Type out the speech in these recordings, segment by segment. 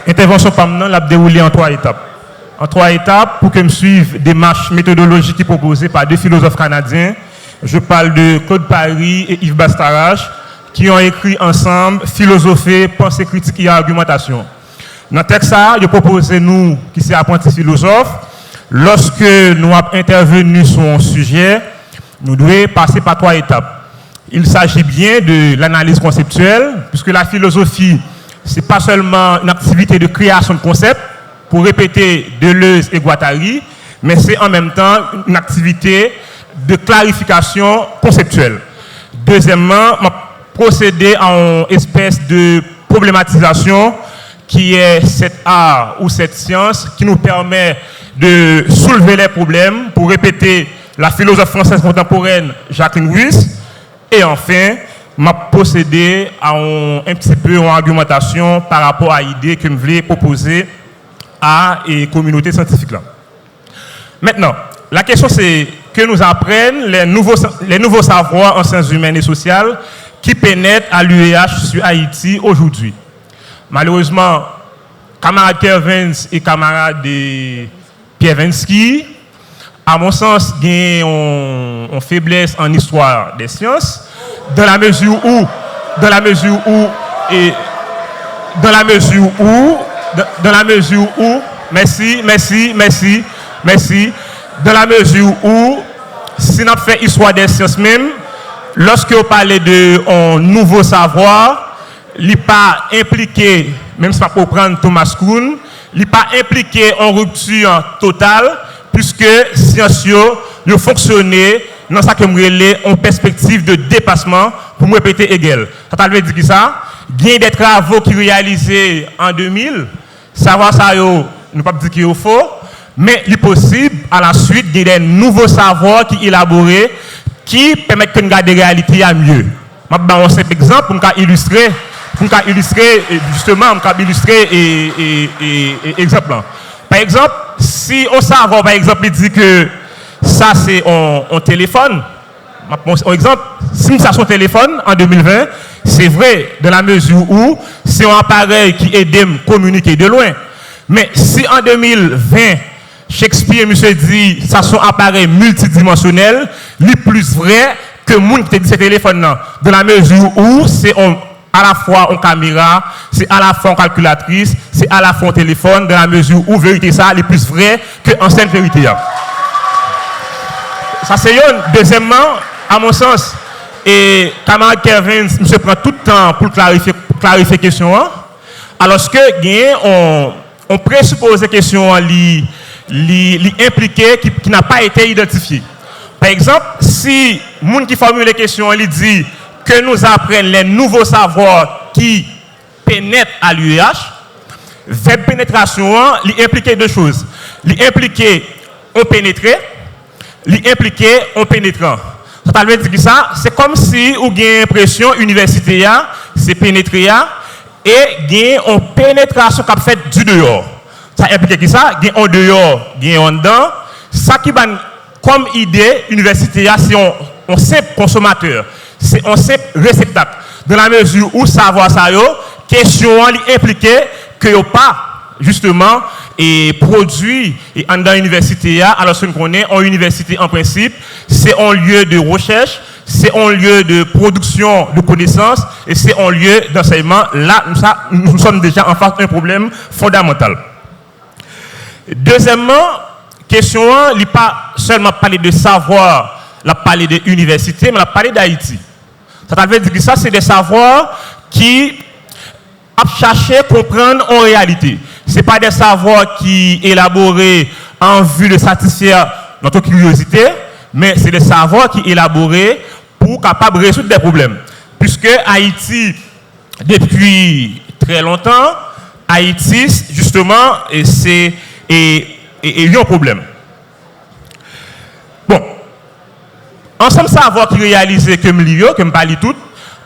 Intervention PAM l'a déroulée en 3 étapes. En 3 étapes, pour que me suive des démarches méthodologiques qui proposées par 2 philosophes canadiens. Je parle de Claude Paris et Yves Bastarache, qui ont écrit ensemble Philosopher, pensée critique et argumentation. Dans le texte, je propose nous, qui sommes apprentis philosophes, lorsque nous avons intervenu sur un sujet, nous devons passer par 3 étapes. Il s'agit bien de l'analyse conceptuelle, puisque la philosophie, ce n'est pas seulement une activité de création de concepts, pour répéter Deleuze et Guattari, mais c'est en même temps une activité de clarification conceptuelle. Deuxièmement, procéder à une espèce de problématisation qui est cet art ou cette science qui nous permet de soulever les problèmes pour répéter la philosophe française contemporaine Jacqueline Ruiz. Et enfin, m'a procédé à un petit peu en argumentation par rapport à l'idée que je voulais proposer à la communauté scientifique. Là. Maintenant, la question c'est que nous apprennent les nouveaux savoirs en sciences humaines et sociales qui pénètrent à l'UEH sur Haïti aujourd'hui. Malheureusement, camarade Kervins et camarade Piervensky, à mon sens, ont une faiblesse en histoire des sciences, dans la mesure où, merci, dans la mesure où, si on fait histoire des sciences même, lorsque vous parlez de nouveau savoir, il n'est pas impliqué, même si on peut prendre Thomas Kuhn, il n'est pas impliqué en rupture totale, puisque sciences ont fonctionné dans ce que je en perspective de dépassement, pour me répéter égal. Ça veut dire que ça, il y a des travaux qui réalisés en 2000, savoir ça, ne pas dire qu'il est faux, mais il est possible, à la suite, il y a des nouveaux savoirs qui sont élaborés, qui permettent de regarder la réalité à mieux. Je vais vous donner un simple exemple pour illustrer justement, exemple. Par exemple, si on savoir, par exemple, il dit que ça c'est un téléphone, par exemple, si ça son téléphone en 2020, c'est vrai dans la mesure où c'est un appareil qui aide à communiquer de loin. Mais si en 2020, Shakespeare monsieur dit ça sont appareils multidimensionnels, c'est plus vrai que le monde qui dit ce téléphone là, dans la mesure où c'est à la fois en caméra, c'est à la fois en calculatrice, c'est à la fois en téléphone, dans la mesure où vérité ça est plus vrai que ancienne vérité. Ça c'est une. Deuxièmement, à mon sens, et camarade Kevin, monsieur prend tout le temps pour clarifier la question. Alors que on présuppose la question impliquée qui n'a pas été identifiée. Par exemple, si le monde qui formule les questions, il dit que nous apprenons les nouveaux savoirs qui pénètrent à l'UEH, verbe pénétration, il implique 2 choses. Il implique on pénétrer, il implique on pénétrant. Ça veut dire que ça, c'est comme si vous avez l'impression université, c'est pénétrer, et il y a une pénétration qui a fait du dehors. Ça implique que ça, il y a un dehors, il y a un dedans. Ça qui va comme idée, université, c'est un simple consommateur. C'est un simple réceptacle. Dans la mesure où savoir ça, question implique que vous pas justement et produit et dans l'université, alors que nous connaissons en université en principe, c'est un lieu de recherche, c'est un lieu de production de connaissances et c'est un lieu d'enseignement. Là, nous sommes déjà en face d'un problème fondamental. Deuxièmement, question, il n'est pas seulement parler de savoir, il parler de l'université, mais il parler d'Haïti. Ça veut dire que ça, c'est des savoirs qui ont cherché à comprendre en réalité. Ce n'est pas des savoirs qui sont élaborés en vue de satisfaire notre curiosité, mais c'est des savoirs qui sont élaborés pour capable de résoudre des problèmes. Puisque Haïti, depuis très longtemps, Haïti, justement, c'est un problème. Bon. Ensemble savoir qui réalisé que je parle tout,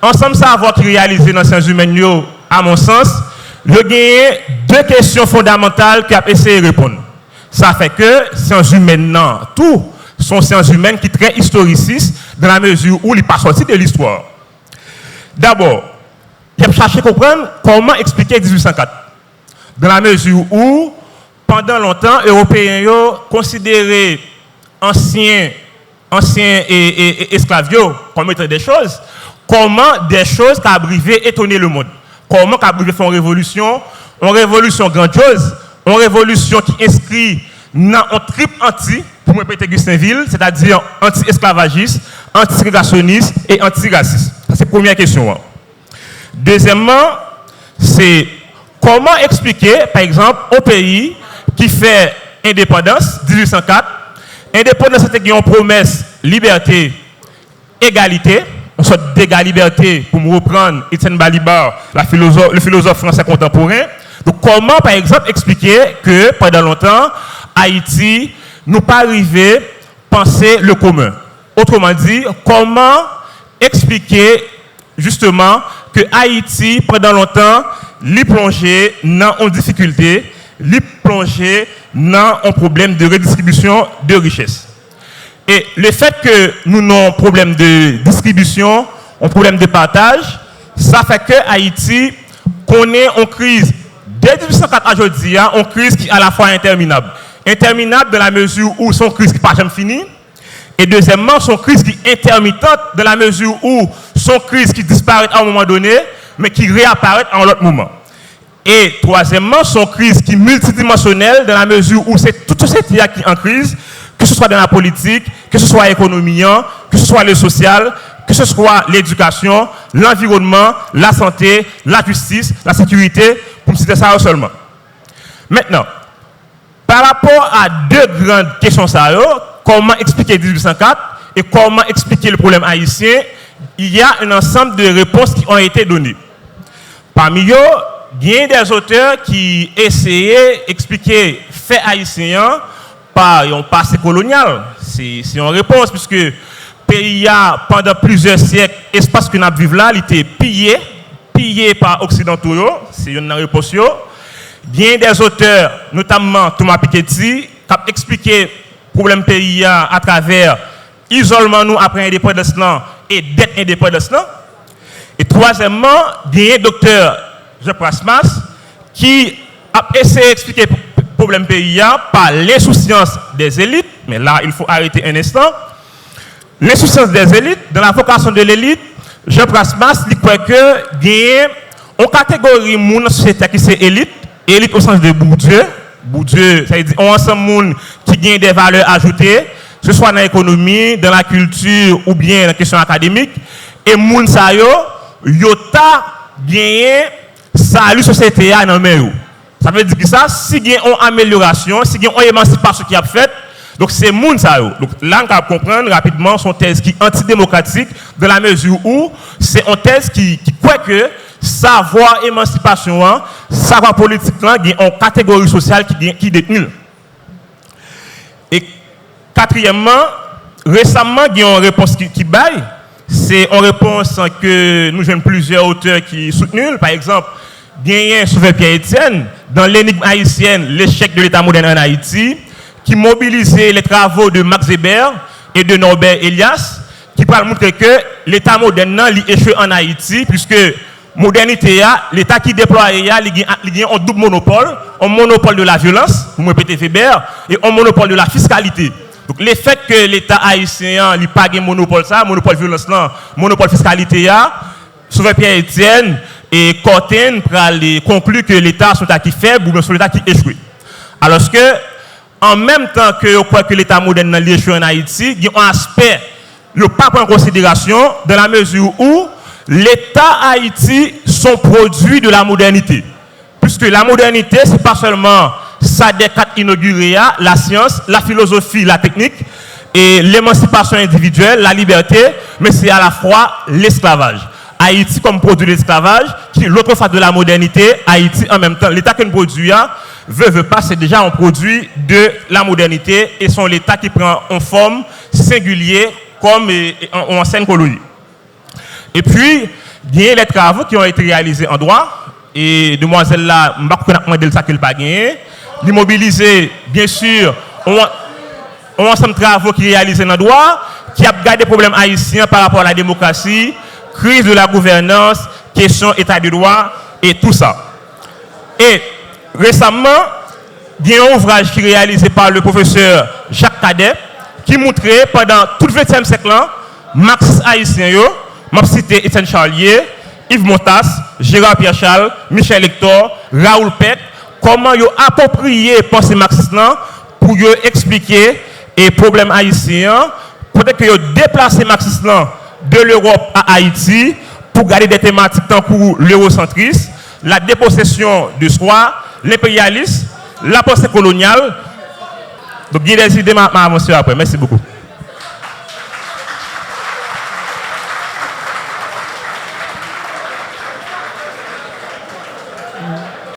ensemble savoir qui réalisé dans les sciences humaines, à mon sens, je gagne 2 questions fondamentales qui a essayé de répondre. Ça fait que sciences humaines, non, tout sont sciences humaines qui sont très historicistes dans la mesure où ils ne sont pas sortis de l'histoire. D'abord, il a cherché à comprendre comment expliquer 1804. dans la mesure où, pendant longtemps, les Européens ont considéré anciens et esclaves comme étant des choses. Comment des choses qui arrivaient étonner le monde? Comment qui arrivaient faire une révolution grandiose, une révolution qui inscrit dans un triple anti, pour me répéter Gustinville, c'est-à-dire anti-esclavagiste, anti-ségrégationniste et anti-raciste. C'est la première question. Deuxièmement, c'est comment expliquer, par exemple, au pays qui fait indépendance, 1804, indépendance c'était une promesse, liberté, égalité, une sorte d'égale liberté, pour me reprendre Étienne Balibar, le philosophe français contemporain. Donc comment, par exemple, expliquer que pendant longtemps, Haïti nous pas arrivé à penser le commun. Autrement dit, comment expliquer justement que Haïti, pendant longtemps, l'y plongé dans une difficulté, l'y plongé dans un problème de redistribution de richesse. Et le fait que nous avons un problème de distribution, un problème de partage, ça fait que Haïti connaît une crise, dès 1804 à aujourd'hui, une crise qui est à la fois interminable. Interminable dans la mesure où son crise qui n'est pas jamais finie. Et deuxièmement, son crise qui est intermittente dans la mesure où son crise qui disparaît à un moment donné, mais qui réapparaît à un autre moment. Et troisièmement, son crise qui est multidimensionnelle dans la mesure où c'est toute société qui est en crise, que ce soit dans la politique, que ce soit l'économie, que ce soit le social, que ce soit l'éducation, l'environnement, la santé, la justice, la sécurité, pour citer ça seulement. Maintenant, par rapport à deux grandes questions, comment expliquer 1804 et comment expliquer le problème haïtien, il y a un ensemble de réponses qui ont été données. Parmi eux, il y a des auteurs qui essayaient d'expliquer fait haïtien par un passé colonial. C'est une réponse, puisque le pays a, pendant plusieurs siècles, l'espace que nous vivons là, il était pillé par les Occidentaux. C'est une réponse. Il y a des auteurs, notamment Thomas Piketty, qui ont expliqué le problème pays à travers l'isolement nous après l'indépendance et d'être indépendance. Et troisièmement, il y a un docteur Jean Prasmas qui a essayé d'expliquer le problème pays par l'insouciance des élites. Mais là, il faut arrêter un instant. L'insouciance des élites, dans la vocation de l'élite, Jean Prasmas dit que il y a une catégorie de la société qui c'est élite. Élite au sens de Bourdieu. Bourdieu, ça veut dire un ensemble de monde qui gagne des valeurs ajoutées, que ce soit dans l'économie, dans la culture ou bien dans la question académique. Et moun sa yo ta gagné salut société dans le main. Ça veut dire que ça, si il y a une amélioration, si il y a une émancipation qui a fait, donc c'est moun sa yo. Donc là, on va comprendre rapidement son thèse qui est antidémocratique, dans la mesure où c'est une thèse qui croit que savoir émancipation, savoir politique, il y a une catégorie sociale qui détenue. Et quatrièmement, récemment, il y a une réponse qui baille. C'est une réponse que nous avons plusieurs auteurs qui soutenent. Par exemple, il y a un Sauveur Pierre Etienne, dans l'énigme haïtienne, l'échec de l'État moderne en Haïti, qui mobilisait les travaux de Max Weber et de Norbert Elias, qui parlent montrer que l'État moderne a échoué en Haïti, puisque modernité, l'État qui déploie, il y a un double monopole, un monopole de la violence, vous me répétez Weber, et un monopole de la fiscalité. Donc, le fait que l'État haïtien n'a pas de monopole, monopole violence, monopole fiscalité, Sauveur Pierre Etienne et Corten concluent que l'État est un État qui est faible ou bien un État qui échoue. Alors que, en même temps que on croit que l'État moderne n'a échoué en Haïti, il y a un aspect, le pas en considération, dans la mesure où l'État Haïti sont produits de la modernité. Puisque la modernité, ce n'est pas seulement ça des quatre inaugurés, la science, la philosophie, la technique, et l'émancipation individuelle, la liberté, mais c'est à la fois l'esclavage. Haïti comme produit de l'esclavage, qui est l'autre face de la modernité, Haïti en même temps. L'État qu'on produit, veut pas, c'est déjà un produit de la modernité, et son l'État qui prend en forme singulière comme en ancienne colonie. Et puis, il y a les travaux qui ont été réalisés en droit, et demoiselle là, je ne sais pas comment ça qu'elle n'a pas gagné. L'immobiliser, bien sûr, on ensemble de travaux qui réalisés dans le droit, qui a gardé des problèmes haïtiens par rapport à la démocratie, crise de la gouvernance, question état de droit et tout ça. Et Récemment, il y a un ouvrage qui est réalisé par le professeur Jacques Cadet qui montrait pendant tout le XXe siècle, marxistes haïtiens, je cité Étienne Charlier, Yves Montas, Gérard Pierre-Charles, Michel Hector, Raoul Peck, comment ils ont approprié pensée marxiste pour expliquer les problèmes haïtiens, peut-être qu'ils ont déplacé marxiste de l'Europe à Haïti pour garder des thématiques tant que l'eurocentrisme, la dépossession de soi, l'impérialisme, la pensée coloniale. Donc, il y a des idées, monsieur, après. Merci beaucoup.